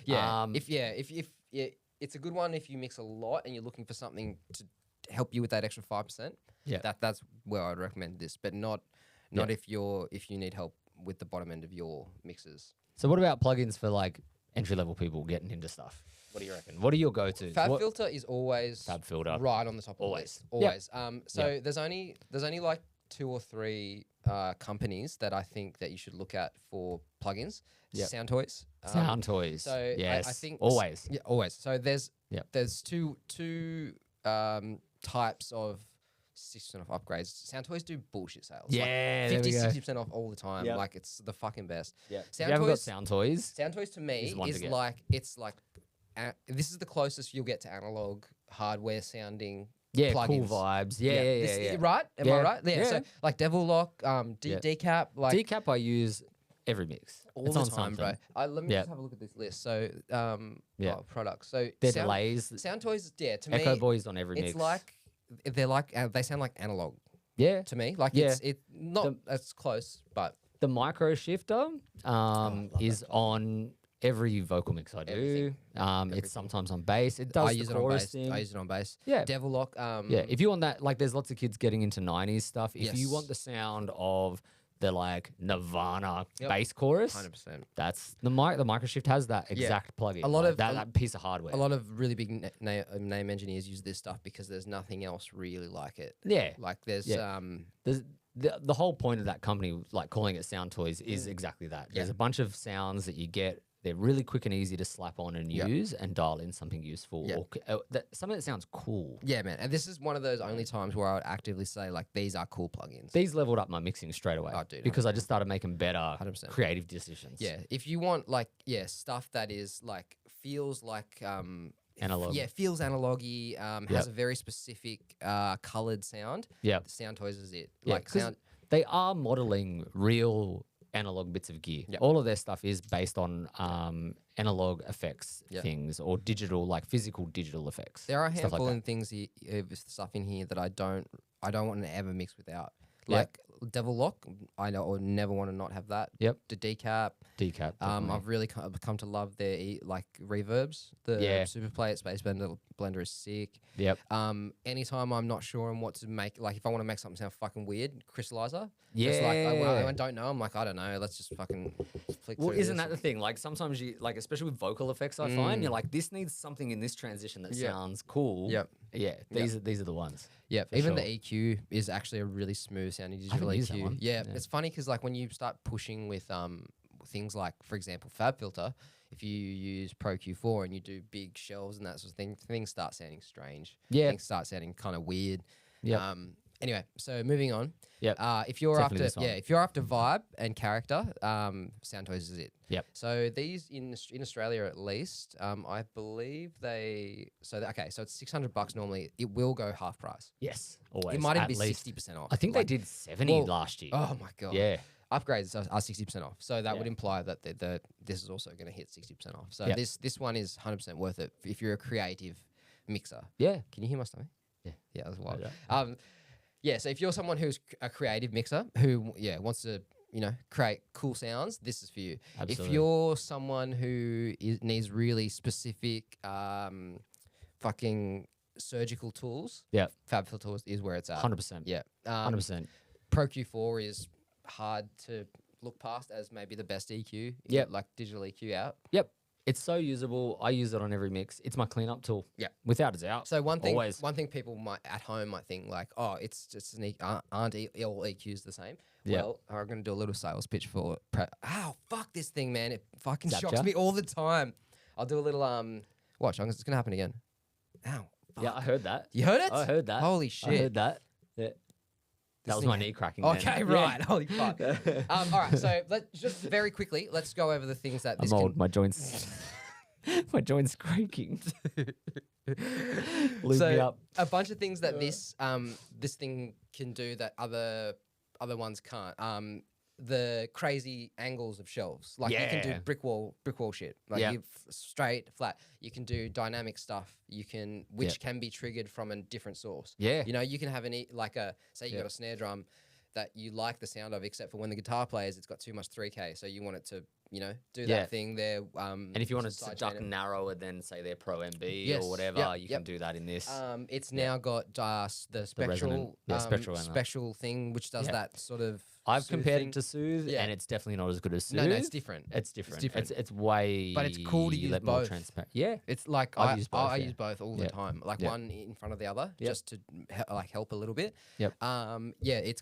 Yeah. If it's a good one if you mix a lot and you're looking for something to help you with that extra 5%. Yeah. That's where I'd recommend this, but not if you need help with the bottom end of your mixes. So what about plugins for like entry-level people getting into stuff? What do you reckon? What are your go-tos? Fab Filter is always Fab Filter right on the top of the list. Always. So there's only like 2 or 3 companies that I think that you should look at for plugins. Sountoys. Sountoys. So yes, I think always. Yeah, always. So there's two types of 60% off upgrades. Sountoys do bullshit sales. Yeah, like 50-60% off all the time. Yep. Like it's the fucking best. Yeah. If you haven't got Sountoys, Sountoys to me is like this is the closest you'll get to analog hardware sounding. Yeah, plugins. cool vibes. Yeah. Right? Am I right? Yeah. So like Devil Lock, Decap, like Decap I use every mix. all it's the on time, something. bro. Let me just have a look at this list. So products. So Their delays. Sountoys, to Echo me, Boy's on every mix. it's like they sound like analog Yeah. to me. Like Yeah. it's not as close, but The micro shifter is on every vocal mix I do. It's sometimes on bass. It does I use the it on chorus bass. thing. I use it on bass. Yeah. Devil Lock. Yeah, if you want that, like, there's lots of kids getting into 90s stuff. If you Yes. want the sound of the, like, Nirvana bass chorus, 100%. that's the micro shift has that exact plugin. A lot of that piece of hardware. A lot of really big name engineers use this stuff because there's nothing else really like it. Yeah. Like there's There's the whole point of that company, like calling it Sountoys, is exactly that. There's a bunch of sounds that you get. They're really quick and easy to slap on and use and dial in something useful. Yeah. Or something that sounds cool. Yeah, man. And this is one of those only times where I would actively say, like, these are cool plugins. These leveled up my mixing straight away. Oh, dude, because I just started making better 100%. creative decisions. Yeah. If you want, like, stuff that is, like, feels like... Analog. Yeah, feels analogy, has a very specific coloured sound. Yeah. Sountoys is it. Yeah, Like, 'cause they are modeling real analog bits of gear. Yep. All of their stuff is based on analog effects things or digital, like physical digital effects. There are a stuff handful like of things, stuff in here that I don't want to ever mix without. Like Devil Lock, I know, or never want to not have that. Yep. The Decap. Decap. I've really come to love their like reverbs. The Super Play at Space Blender is sick. Yep. Anytime I'm not sure on what to make, like if I want to make something sound fucking weird, Crystallizer. Yeah. It's like I don't know. I'm like, I don't know. Let's just fucking flick Well, through isn't this. that the thing? Like sometimes you like, especially with vocal effects, I find you're like, this needs something in this transition that sounds cool. Yep. Yeah. These are the ones. Yeah, for even sure. the EQ is actually a really smooth sounding digital haven't used that EQ. one. Yeah, it's funny because like when you start pushing with things like, for example, Fab Filter, if you use Pro Q4 and you do big shelves and that sort of thing, things start sounding strange. Yeah. Things start sounding kind of weird. Yeah. Anyway, so moving on. Yeah. If you're Definitely after this one. if you're after vibe and character, Sountoys is it. Yep. So these in Australia at least, I believe so it's $600 normally. It will go half price. Yes. Always. It might even At be least. 60% off. I think they did 70 last year. Oh my god. Yeah. Upgrades are 60% off. So that would imply that this is also going to hit 60% off. So this one is 100% worth it if you're a creative mixer. Yeah. Can you hear my stomach? Yeah. Yeah, that's wild. Yeah. So if you're someone who's a creative mixer who wants to create cool sounds, this is for you. Absolutely. If you're someone who needs really specific fucking surgical tools, Fab Filter is where it's at. 100%. Yeah. 100%. Pro Q4 is hard to look past as maybe the best EQ. Yep. Like digital EQ out. Yep. It's so usable. I use it on every mix. It's my cleanup tool. Yeah. Without a doubt. So one thing people at home might think like, oh, it's just aren't all EQs the same? Yeah. Well, I'm going to do a little sales pitch for ow, fuck this thing, man. It fucking Zapped shocks ya? me all the time. I'll do a little watch. It's going to happen again. Ow. Fuck. Yeah, I heard that. You heard it? I heard that. Holy shit. I heard that. Yeah. That was thing- my knee cracking. Okay, then. right. Yeah. Holy fuck. All right, so let's just very quickly, let's go over the things that this I'm can old. My joints. My joint's creaking. Lube me up. A bunch of things that this thing can do that other ones can't. The crazy angles of shelves, like you can do brick wall shit, like straight, flat. You can do dynamic stuff. You can, which can be triggered from a different source. Yeah, you know, you can have say you got a snare drum that you like the sound of, except for when the guitar plays, it's got too much 3K, so you want it to, you know, do that thing there. And if you wanted to duck narrower than say their Pro MB or whatever, you can do that in this. It's now got the spectral thing, which does that sort of. I've compared it to Soothe, and it's definitely not as good as Soothe. No, it's different. It's different. It's way. But it's cool to use both. More transparent. Yeah, it's like I use both all the time, like one in front of the other, just to help a little bit. Yep. It's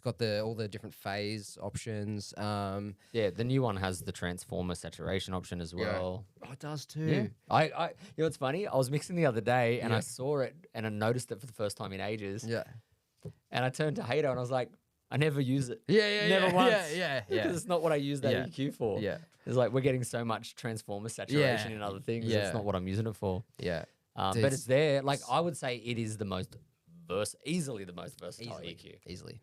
got all the different phase options. The new one has the transformer saturation option as well. Oh, it does too. Yeah. I you know what's funny? I was mixing the other day and I saw it and I noticed it for the first time in ages. Yeah. And I turned to Hater and I was like, I never use it. Never once. Yeah. Because it's not what I use that EQ for. Yeah. It's like we're getting so much transformer saturation in other things. It's not what I'm using it for. Yeah. But it's there. Like I would say it is the most easily the most versatile EQ. Easily.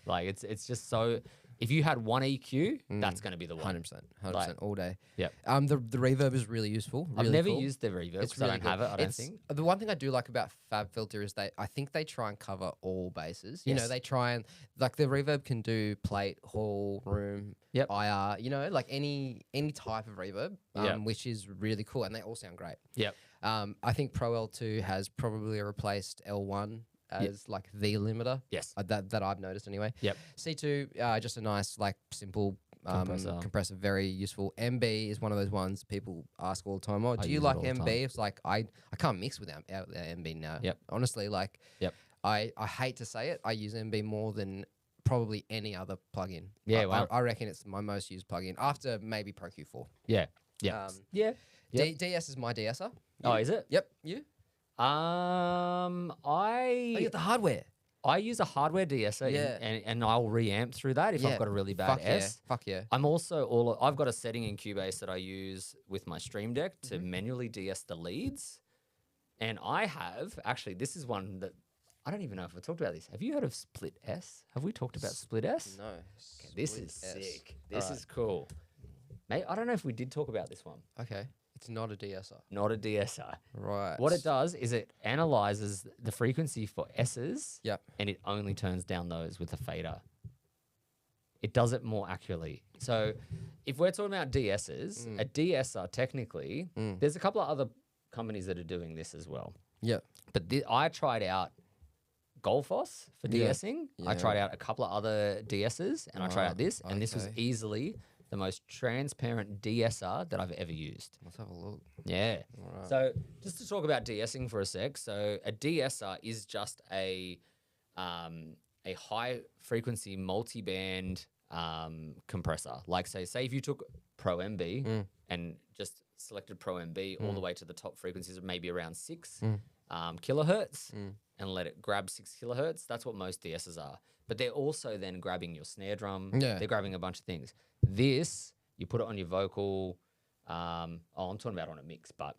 Like it's just so. If you had one EQ, that's going to be the one. 100% all day. Yeah. The reverb is really useful. Really I've never cool. used the reverb because really I don't have it. I don't think. The one thing I do like about Fab Filter is I think they try and cover all bases. You know, they try and like the reverb can do plate, hall, room, IR. You know, like any type of reverb, which is really cool, and they all sound great. Yep. I think Pro L2 has probably replaced L1 as like the limiter. Yes. That I've noticed anyway. Yep. C2, just a nice, like, simple compressor, very useful. MB is one of those ones people ask all the time, do you like MB? It's like, I can't mix without MB now. Yep. Honestly, like, I hate to say it, I use MB more than probably any other plugin. Yeah, wow. I reckon it's my most used plugin after maybe Pro Q4. Yeah. Yeah. DS is my DSer. Oh, is it? Yep. You? You get the hardware. I use a hardware DSer and I'll reamp through that if I've got a really bad S. Fuck yeah. I'm also I've got a setting in Cubase that I use with my Stream Deck to manually DS the leads. And I have, actually, this is one that I don't even know if I talked about this. Have you heard of Split S? Have we talked about Split S? No. Okay, this is sick. This is cool. Mate, I don't know if we did talk about this one. Okay. It's not a DSR. Not a DSR. Right. What it does is it analyzes the frequency for S's. Yep. And it only turns down those with a fader. It does it more accurately. So if we're talking about DSs, a DSR technically, there's a couple of other companies that are doing this as well. Yeah. But I tried out Golfos for DSing. Yeah. I tried out a couple of other DSs and I tried out this. And this was easily the most transparent DSR that I've ever used. Let's have a look. Yeah. Right. So just to talk about DSing for a sec. So a DSR is just a high frequency multi-band compressor. Like say if you took Pro MB and just selected Pro MB all the way to the top frequencies of maybe around 6 kilohertz and let it grab 6 kilohertz. That's what most DSs are. But they're also then grabbing your snare drum. Yeah. They're grabbing a bunch of things. This, you put it on your vocal. I'm talking about on a mix, but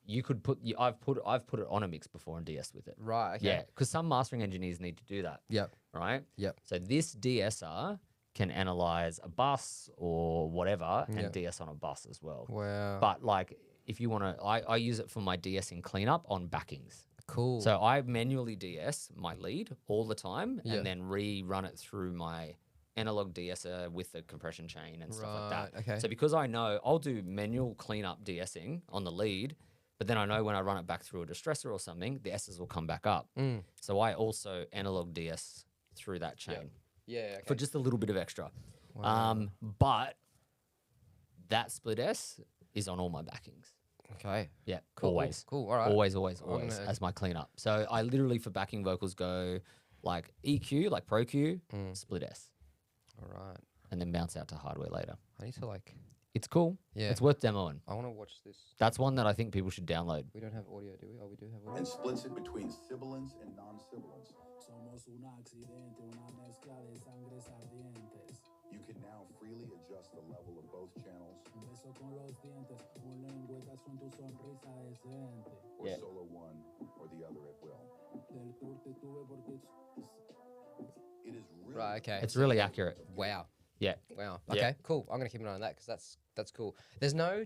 you could put. I've put it on a mix before and DS with it. Right. Okay. Yeah, because some mastering engineers need to do that. Yep. Right. Yep. So this DSR can analyze a bus or whatever and DS on a bus as well. Wow. But like, if you want to, I use it for my DSing cleanup on backings. Cool. So I manually DS my lead all the time and then rerun it through my analog DSer with the compression chain and stuff like that. Okay. So because I know I'll do manual cleanup DSing on the lead, but then I know when I run it back through a distressor or something, the S's will come back up. So I also analog DS through that chain. Yeah. Okay. For just a little bit of extra. Wow. But that Split S is on all my backings. Okay. Yeah, Cool. always. Cool. All right. Always as my cleanup. So I literally for backing vocals go like EQ, like Pro Q, Split S. All right. And then bounce out to hardware later. I need to like. It's cool. Yeah. It's worth demoing. I want to watch this. That's one that I think people should download. We don't have audio, do we? Oh, we do have audio. And splits it between sibilants and non-sibilants. Somos un accidente, una mezcla de sangres ardientes. You can now freely adjust the level of both channels or Yeah. solo one or the other at will. It is really Right. Okay. It's really accurate. Wow. Yeah. Wow. Yeah. Okay. Cool. I'm gonna keep an eye on that because that's cool. There's no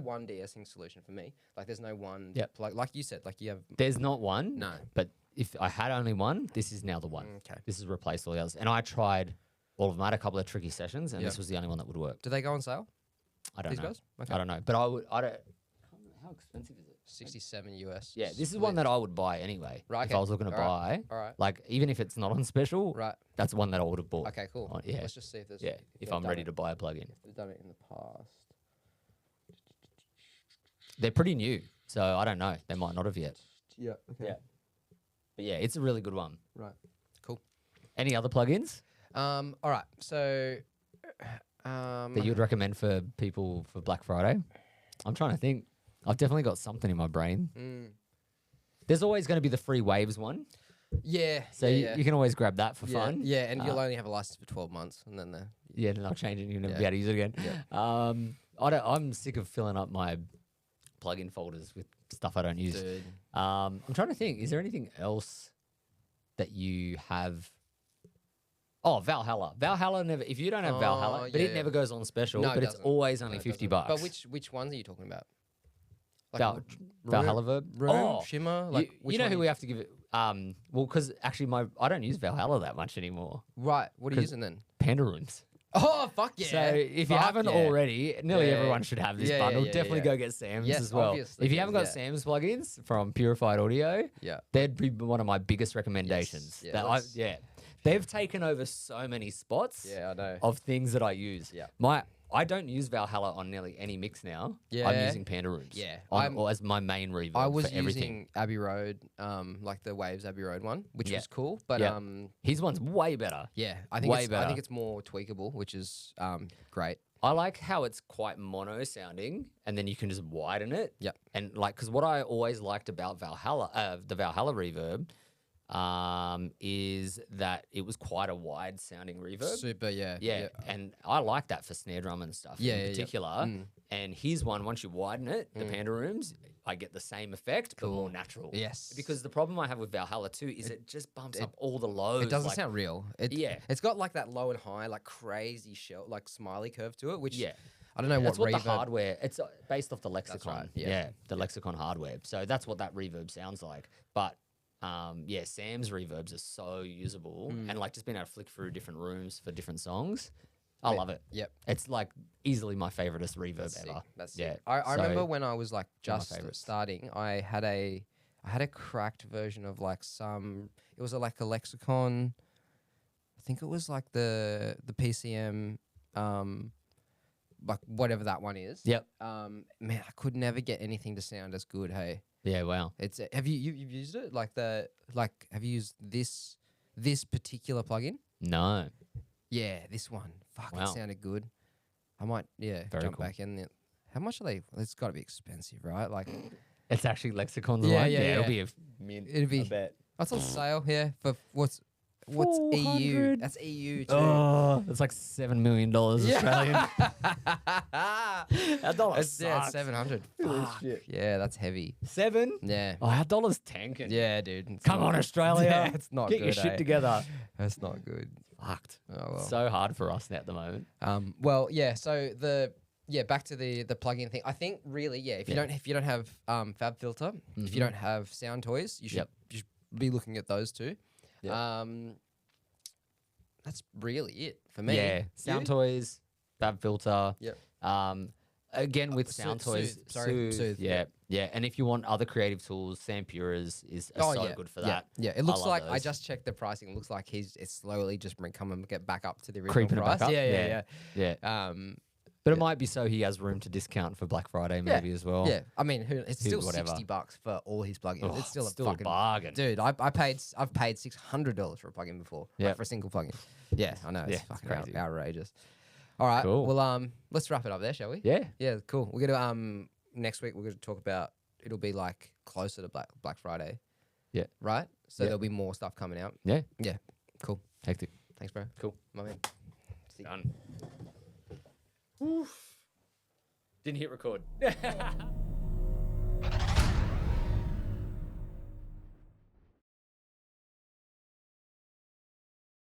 one de-essing solution for me. Like there's no one. Yep. Like you said. Like you have. There's not one. No. But if I had only one, this is now the one. Okay. This has replaced all the others. And I tried all of them. I had a couple of tricky sessions, and Yep. this was the only one that would work. Do they go on sale? I don't These know. guys? Okay. I don't know. But I don't. How expensive is it? 67 US. Yeah, this is one that I would buy anyway. Right, If okay. I was looking to All right. buy, All right. like even if it's not on special, Right. that's one that I would have bought. Okay. Cool. Yeah. Let's just see if there's. Yeah, if they've I'm done ready it. to buy a plugin. If they've done it in the past. They're pretty new, so I don't know. They might not have yet. Yeah. Okay. Yeah. But yeah, it's a really good one. Right. Cool. Any other plugins All right. So. that you'd recommend for people for Black Friday? I'm trying to think. I've definitely got something in my brain. There's always going to be the free waves one. Yeah. So yeah, you can always grab that for yeah. fun. Yeah, and you'll only have a license for 12 months, and then the. Yeah, then I'll change it and you'll never Yeah. be able to use it again. I'm sick of filling up my plugin folders with stuff I don't use. Dude. I'm trying to think. Is there anything else that you have? Oh, Valhalla. Valhalla never. If you don't have Valhalla, but yeah. it never goes on special. No, it but it's doesn't. always only No, it $50 doesn't. bucks. But which ones are you talking about? Valhalla Verb. Room, Shimmer. Like you know who we have to give it? Well, because actually I don't use Valhalla that much anymore. Right. What are you using then? Panda Rooms. Oh fuck yeah! So if you Fuck haven't yeah. already, nearly Yeah, everyone should have this yeah, bundle. yeah, yeah, Definitely yeah. go get Sam's Yes, as well. obviously, If you haven't got yeah. Sam's plugins from Purified Audio, Yeah. they'd be one of my biggest recommendations. Yeah, That let's- they've taken over so many spots Yeah, I know. of things that I use. Yeah. I don't use Valhalla on nearly any mix now. I'm Yeah. using Panda Rooms. Yeah, or as my main reverb I was for everything. using Abbey Road, like the Waves Abbey Road one, which Yeah. was cool. But Yeah. His one's way better. yeah, I think Way I better. think it's more tweakable, which is great. I like how it's quite mono sounding, and then you can just widen it. Yep. And like, because what I always liked about Valhalla, the Valhalla reverb, is that it was quite a wide sounding reverb. Super, yeah. Yeah, and I like that for snare drum and stuff Yeah, in yeah, yeah. particular. And here's one, once you widen it, the Panda Rooms, I get the same effect, but more natural. Yes. Because the problem I have with Valhalla too is it just bumps up all the lows. It doesn't like- sound real. Yeah. It's got like that low and high, like crazy shell, like smiley curve to it, which Yeah. I don't know That's what what reverb. the hardware. It's based off the lexicon. right, yeah. The lexicon hardware. So that's what that reverb sounds like. But yeah, Sam's reverbs are so usable, and like just being able to flick through different rooms for different songs. I love it. Yep. It's like easily my favoriteest reverb That's sick. ever. That's yeah. sick. I So- remember when I was like they're my just favourites. starting, I had a cracked version of like it was like a lexicon. I think it was like the PCM, like whatever that one is. Yep. Man, I could never get anything to sound as good. Hey, Yeah. Wow. it's have you've used it? Have you used this particular plugin? No. Yeah, this one. Fuck, Wow. it sounded good. I might, Very jump cool. back in there. How much are they? It's got to be expensive, right? Like, It's actually lexicon's Yeah, one. yeah, It'll yeah. be a mint. It'd be- I bet. that's on sale here for what's EU? 400. That's EU too. Oh, that's like $7 million Australian. Our dollar It's, yeah, it's sucks. 700. Holy Fuck. shit. Yeah, that's heavy. 7? Yeah. Oh, our dollar's tanking. Yeah, dude. It's Come not- on, Australia. Yeah, it's not Get good. your shit eh? together. That's not good. Fucked. Oh well. So hard for us now at the moment. Well, yeah. So back to the plugin thing. I think really, yeah. If you don't have Fab Filter, if you don't have Sountoys, you should be looking at those two. Yep. That's really it for me. Yeah. You? Sountoys, Fab Filter. Yep. Again with Soothe, Sountoys, Soothe, yeah, yeah. And if you want other creative tools, Sam Pura's are so good for that. Yeah, it looks love like I those. just checked the pricing. It looks like it's slowly just come and get back up to the original Creeping it price. back up. Yeah. Yeah. But it might be so he has room to discount for Black Friday maybe as well. Yeah, I mean, it's still whatever. $60 for all his plugins. Oh, it's still a still fucking a bargain. dude. I've paid $600 for a plugin before. Yeah. Like, for a single plugin. Yeah, I know. It's Yeah, it's fucking crazy. outrageous. All right. Cool. Well, let's wrap it up there, shall we? Yeah. Yeah. Cool. We're gonna next week we're gonna talk about. It'll be like closer to Black Friday. Yeah. Right. So Yeah. there'll be more stuff coming out. Yeah. Yeah. Cool. Hectic. Thanks, bro. Cool. My man. See easy. Done. Oof. Didn't hit record.